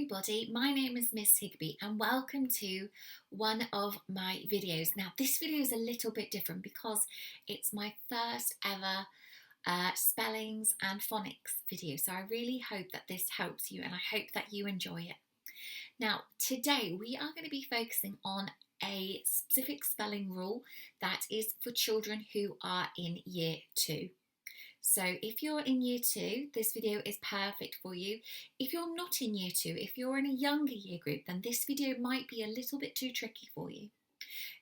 everybody, my name is Miss Higby and welcome to one of my videos. Now this video is a little bit different because it's my first ever spellings and phonics video, so I really hope that this helps you and I hope that you enjoy it. Now today we are going to be focusing on a specific spelling rule that is for children who are in year 2. So if you're in year 2, this video is perfect for you. If you're not in year 2, if you're in a younger year group, then this video might be a little bit too tricky for you.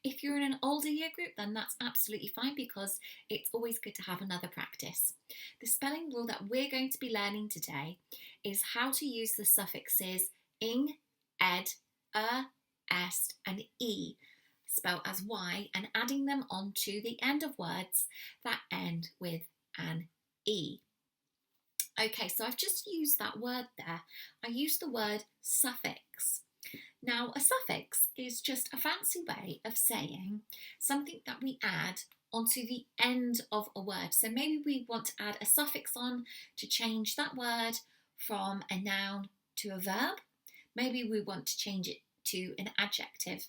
If you're in an older year group, then that's absolutely fine because it's always good to have another practice. The spelling rule that we're going to be learning today is how to use the suffixes ing, ed, est and e, spelled as y, and adding them onto the end of words that end with an E. Okay, so I've just used that word there. I used the word suffix. Now, a suffix is just a fancy way of saying something that we add onto the end of a word. So maybe we want to add a suffix on to change that word from a noun to a verb. Maybe we want to change it to an adjective.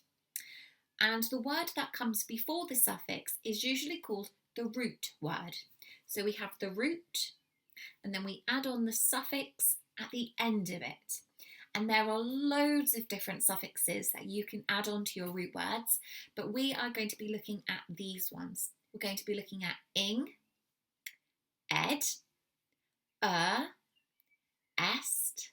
And the word that comes before the suffix is usually called the root word. So we have the root and then we add on the suffix at the end of it. And there are loads of different suffixes that you can add on to your root words, but we are going to be looking at these ones. We're going to be looking at ing, ed, est,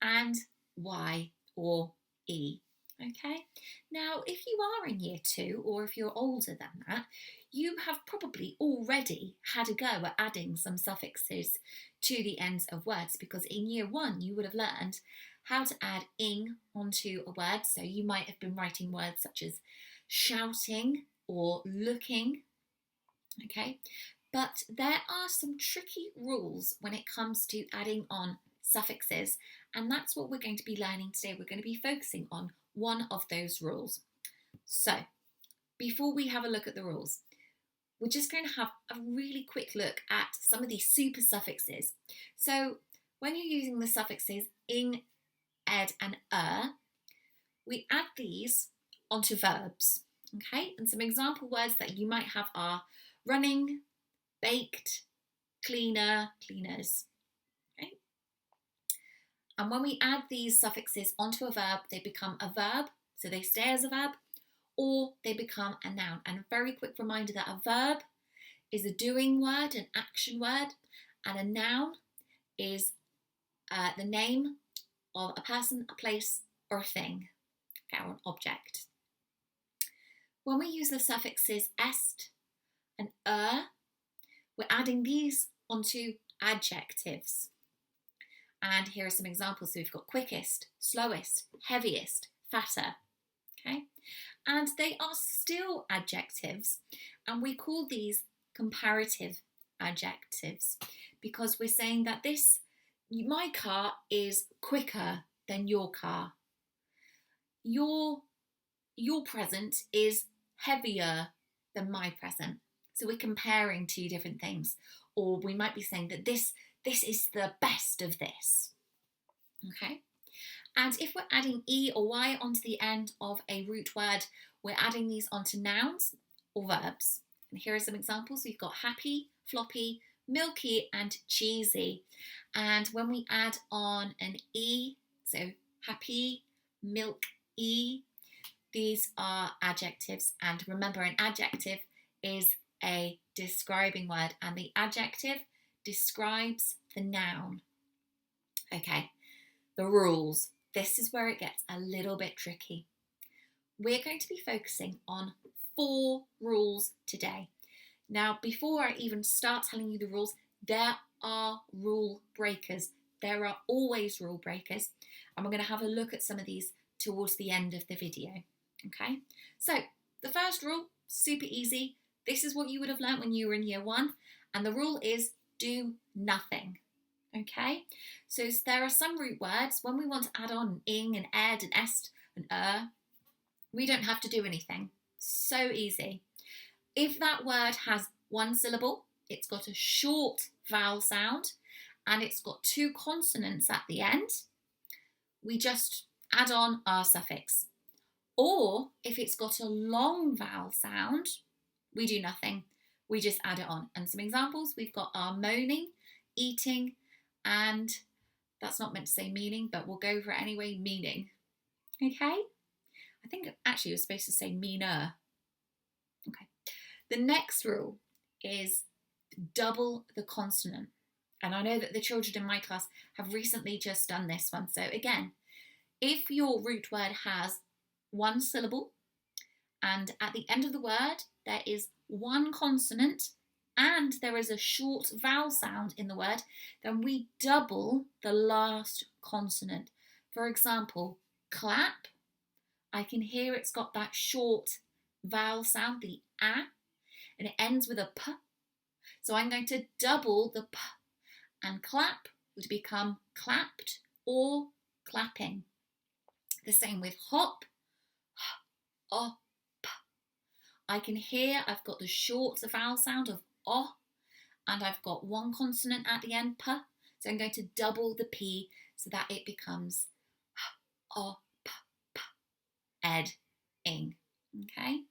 and y or e. Okay, now if you are in year 2 or if you're older than that, you have probably already had a go at adding some suffixes to the ends of words because in year 1 you would have learned how to add ing onto a word. So you might have been writing words such as shouting or looking, okay? But there are some tricky rules when it comes to adding on suffixes, and that's what we're going to be learning today. We're going to be focusing on one of those rules. So before we have a look at the rules, we're just going to have a really quick look at some of these super suffixes. So when you're using the suffixes ing, ed and we add these onto verbs, okay? And some example words that you might have are running, baked, cleaner, cleaners. And when we add these suffixes onto a verb, they become a verb, so they stay as a verb, or they become a noun. And a very quick reminder that a verb is a doing word, an action word, and a noun is the name of a person, a place, or a thing, okay, or an object. When we use the suffixes est and we're adding these onto adjectives. And here are some examples. So we've got quickest, slowest, heaviest, fatter, okay? And they are still adjectives, and we call these comparative adjectives because we're saying that my car is quicker than your car. Your present is heavier than my present. So we're comparing two different things. Or we might be saying that this is the best of this, okay? And if we're adding e or y onto the end of a root word, we're adding these onto nouns or verbs. And here are some examples. We've got happy, floppy, milky and cheesy. And when we add on an e, so happy, milk, e, these are adjectives. And remember, an adjective is a describing word and the adjective describes the noun. Okay, the rules. This is where it gets a little bit tricky. We're going to be focusing on 4 rules today. Now, before I even start telling you the rules, there are rule breakers. There are always rule breakers, and we're going to have a look at some of these towards the end of the video. Okay, so the first rule, super easy. This is what you would have learnt when you were in year 1, and the rule is do nothing. Okay, so there are some root words when we want to add on ing and ed and est and we don't have to do anything. So easy. If that word has one syllable, it's got a short vowel sound and it's got 2 consonants at the end, we just add on our suffix. Or if it's got a long vowel sound, we do nothing. We just add it on. And some examples, we've got our moaning, eating, and that's not meant to say meaning, but we'll go for it anyway, meaning. Okay? I think actually it was supposed to say meaner. Okay. The next rule is double the consonant. And I know that the children in my class have recently just done this one. So again, if your root word has one syllable and at the end of the word there is one consonant and there is a short vowel sound in the word, then we double the last consonant. For example, clap, I can hear it's got that short vowel sound, the a, and it ends with a p. So I'm going to double the p, and clap would become clapped or clapping. The same with hop, hop. I can hear I've got the short vowel sound of o, and I've got one consonant at the end, p. So I'm going to double the p so that it becomes o, p, p, ed, ing. Okay.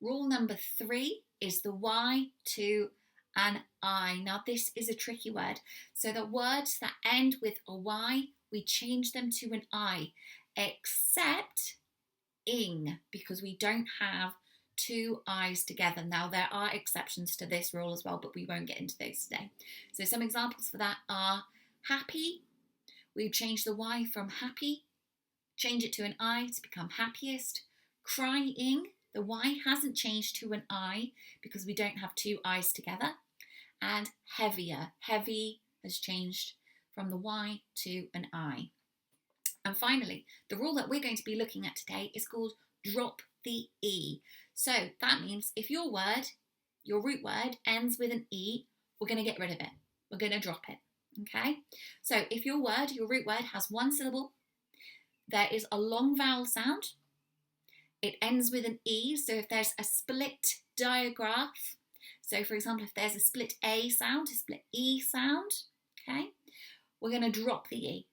Rule number 3 is the y to an I. Now this is a tricky word. So the words that end with a y, we change them to an I, except ing, because we don't have two I's together. Now there are exceptions to this rule as well, but we won't get into those today. So some examples for that are happy. We change the Y from happy, change it to an I to become happiest. Crying, the Y hasn't changed to an I because we don't have two I's together. And heavier, heavy has changed from the Y to an I. And finally, the rule that we're going to be looking at today is called drop the E. So that means if your word, your root word ends with an E, we're going to get rid of it. We're going to drop it. Okay? So if your word, your root word has one syllable, there is a long vowel sound, it ends with an E. So if there's a split digraph, so for example, if there's a split A sound, a split E sound, okay, we're going to drop the E.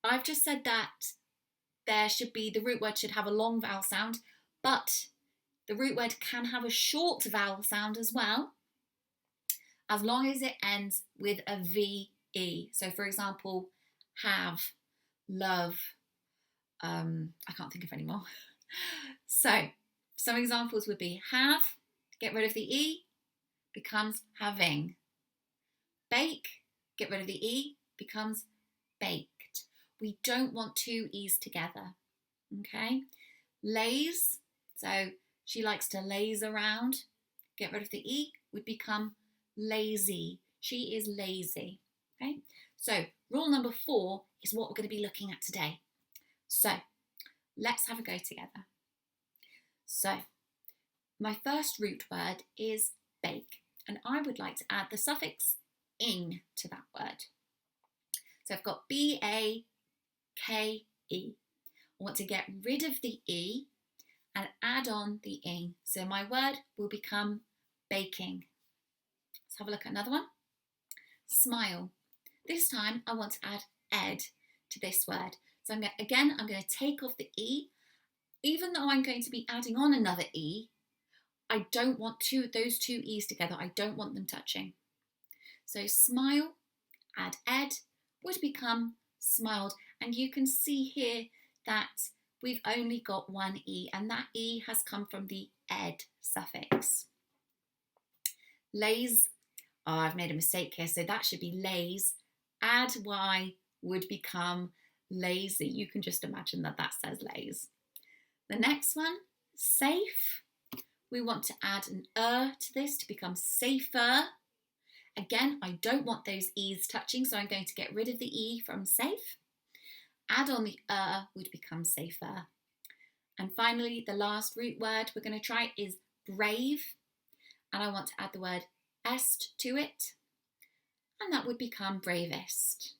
I've just said that there should be, the root word should have a long vowel sound, but the root word can have a short vowel sound as well, as long as it ends with a VE. So for example, have, love, I can't think of any more. So some examples would be have, get rid of the E, becomes having. Bake, get rid of the E, becomes baked. We don't want two E's together, okay? Laze, so she likes to laze around. Get rid of the E, would become lazy. She is lazy, okay? So rule number 4 is what we're going to be looking at today. So let's have a go together. So my first root word is bake, and I would like to add the suffix ing to that word. So I've got B-A-K-E. I want to get rid of the E and add on the ing. So my word will become baking. Let's have a look at another one. Smile. This time I want to add ed to this word. So I'm going to take off the E. Even though I'm going to be adding on another E, I don't want those two E's together. I don't want them touching. So smile, add ed, would become smiled. And you can see here that we've only got one E, and that E has come from the ed suffix. Laze, oh, I've made a mistake here, so that should be laze. Add Y would become lazy. You can just imagine that that says laze. The next one, safe. We want to add an to this to become safer. Again, I don't want those E's touching, so I'm going to get rid of the E from safe. Add on the would become safer. And finally, the last root word we're going to try is brave. And I want to add the word est to it. And that would become bravest.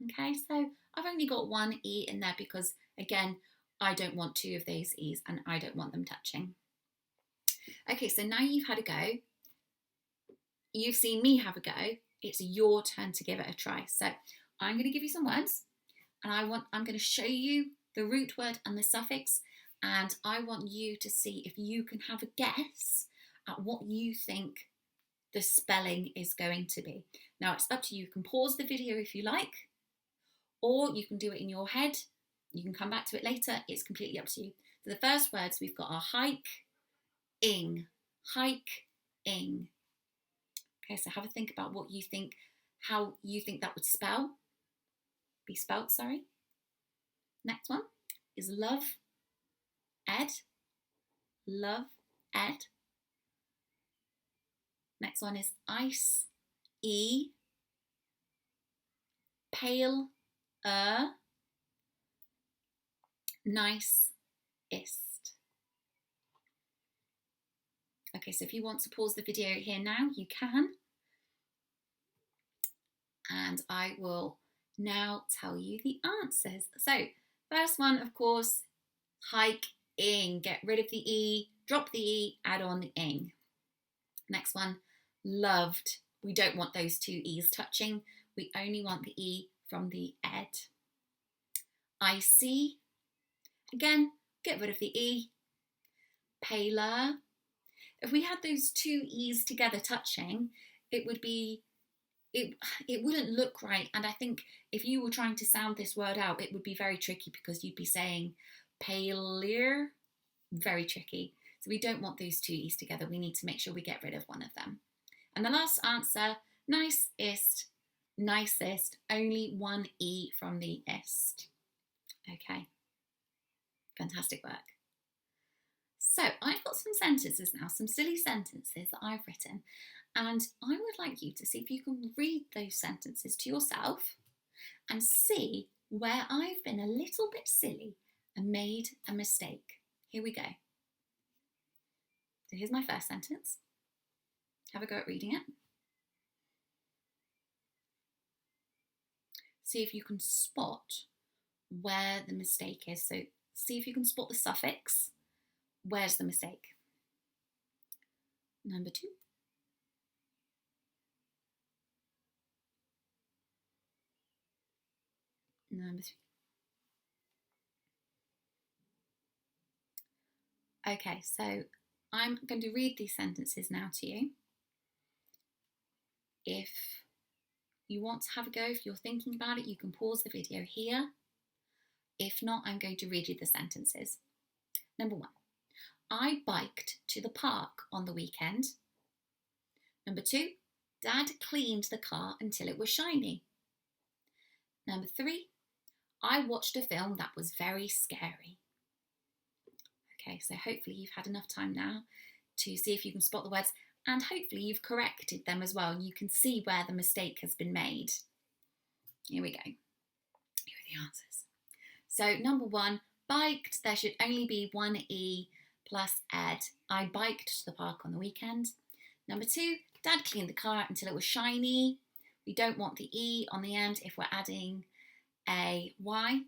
Okay, so I've only got one E in there because, again, I don't want two of those E's and I don't want them touching. Okay, so now you've had a go. You've seen me have a go. It's your turn to give it a try. So I'm going to give you some words, and I'm going to show you the root word and the suffix, and I want you to see if you can have a guess at what you think the spelling is going to be. Now it's up to you. You can pause the video if you like, or you can do it in your head. You can come back to it later. It's completely up to you. So the first words we've got are hike, ing, hike, ing. Okay, so have a think about what you think, how you think that would be spelt, sorry. Next one is love, ed, love, ed. Next one is ice, e, pale, nice, ist. Okay, so if you want to pause the video here now, you can. And I will now tell you the answers. So, first one, of course, hike, ing. Get rid of the e, drop the e, add on the ing. Next one, loved. We don't want those two e's touching. We only want the e from the ed. Icy. Again, get rid of the e. Paler. If we had those two e's together touching, it would be, it wouldn't look right. And I think if you were trying to sound this word out, it would be very tricky because you'd be saying paler. Very tricky. So we don't want those two e's together. We need to make sure we get rid of one of them. And the last answer, nicest, nicest, only one e from the ist. Okay, fantastic work. So I've got some sentences now, some silly sentences that I've written, and I would like you to see if you can read those sentences to yourself and see where I've been a little bit silly and made a mistake. Here we go. So here's my first sentence. Have a go at reading it. See if you can spot where the mistake is. So see if you can spot the suffix. Where's the mistake? Number 2. Number 3. Okay, so I'm going to read these sentences now to you. If you want to have a go, if you're thinking about it, you can pause the video here. If not, I'm going to read you the sentences. Number 1. I biked to the park on the weekend. Number 2. Dad cleaned the car until it was shiny. Number 3. I watched a film that was very scary. Okay, so hopefully you've had enough time now to see if you can spot the words, and hopefully you've corrected them as well and you can see where the mistake has been made. Here we go. Here are the answers. So number 1, biked, there should only be one e plus ed. I biked to the park on the weekend. Number 2, Dad cleaned the car until it was shiny. We don't want the e on the end if we're adding a y.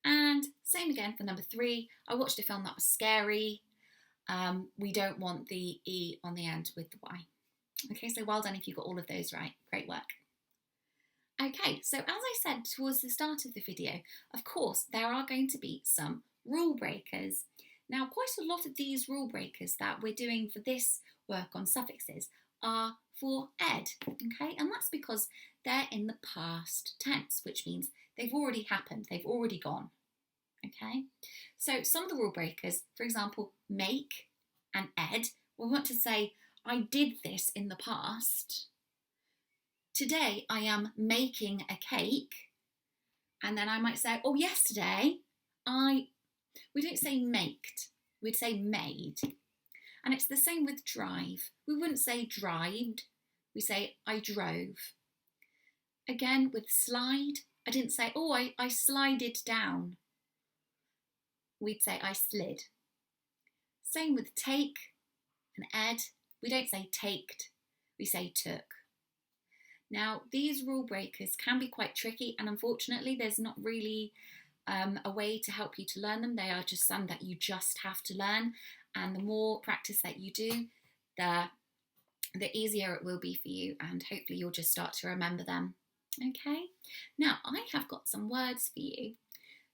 And same again for number 3, I watched a film that was scary. We don't want the e on the end with the y. Okay, so well done if you got all of those right. Great work. Okay, so as I said towards the start of the video, of course, there are going to be some rule breakers. Now, quite a lot of these rule breakers that we're doing for this work on suffixes are for ed, okay? And that's because they're in the past tense, which means they've already happened, they've already gone, okay? So some of the rule breakers, for example, make and ed, we want to say, I did this in the past. Today I am making a cake. And then I might say, oh, yesterday we don't say maked, we'd say made. And it's the same with drive. We wouldn't say drived, we say I drove. Again, with slide, I didn't say, oh, I slided down. We'd say I slid. Same with take and ed. We don't say taked, we say took. Now, these rule breakers can be quite tricky, and unfortunately there's not really a way to help you to learn them. They are just some that you just have to learn, and the more practice that you do, the easier it will be for you, and hopefully you'll just start to remember them. Okay, now I have got some words for you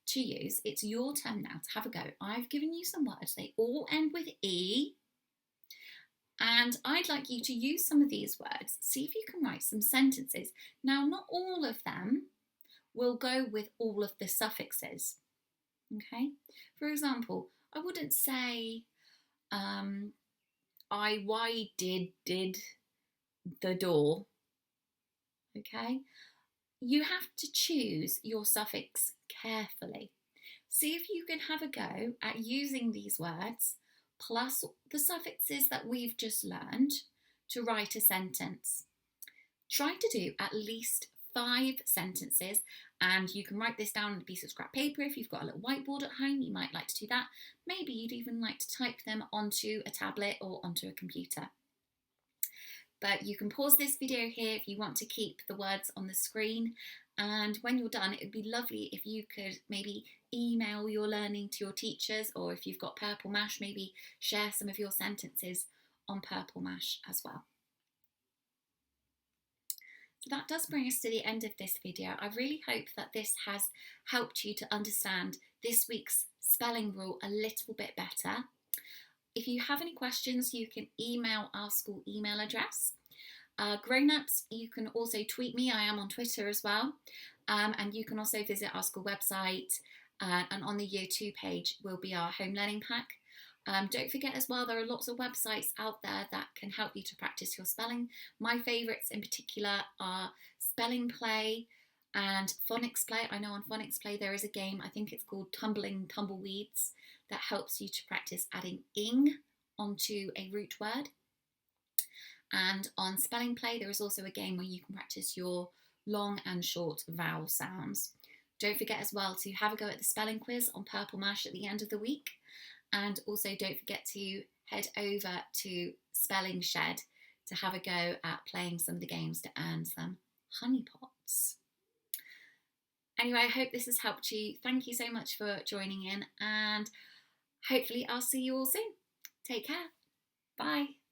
to use. It's your turn now to have a go. I've given you some words. They all end with E. And I'd like you to use some of these words. See if you can write some sentences. Now, not all of them will go with all of the suffixes. Okay? For example, I wouldn't say why did the door. Okay? You have to choose your suffix carefully. See if you can have a go at using these words plus the suffixes that we've just learned to write a sentence. Try to do at least 5 sentences, and you can write this down on a piece of scrap paper. If you've got a little whiteboard at home, you might like to do that. Maybe you'd even like to type them onto a tablet or onto a computer. But you can pause this video here if you want to keep the words on the screen. And when you're done, it would be lovely if you could maybe email your learning to your teachers, or if you've got Purple Mash, maybe share some of your sentences on Purple Mash as well. So that does bring us to the end of this video. I really hope that this has helped you to understand this week's spelling rule a little bit better. If you have any questions, you can email our school email address. Grown-ups, you can also tweet me. I am on Twitter as well. And you can also visit our school website. And on the Year 2 page will be our home learning pack. Don't forget as well, there are lots of websites out there that can help you to practice your spelling. My favourites in particular are Spelling Play and Phonics Play. I know on Phonics Play there is a game, I think it's called Tumbling Tumbleweeds, that helps you to practice adding ing onto a root word. And on Spelling Play there is also a game where you can practice your long and short vowel sounds. Don't forget as well to have a go at the spelling quiz on Purple Mash at the end of the week. And also don't forget to head over to Spelling Shed to have a go at playing some of the games to earn some honey pots. Anyway, I hope this has helped you. Thank you so much for joining in, and hopefully I'll see you all soon. Take care. Bye.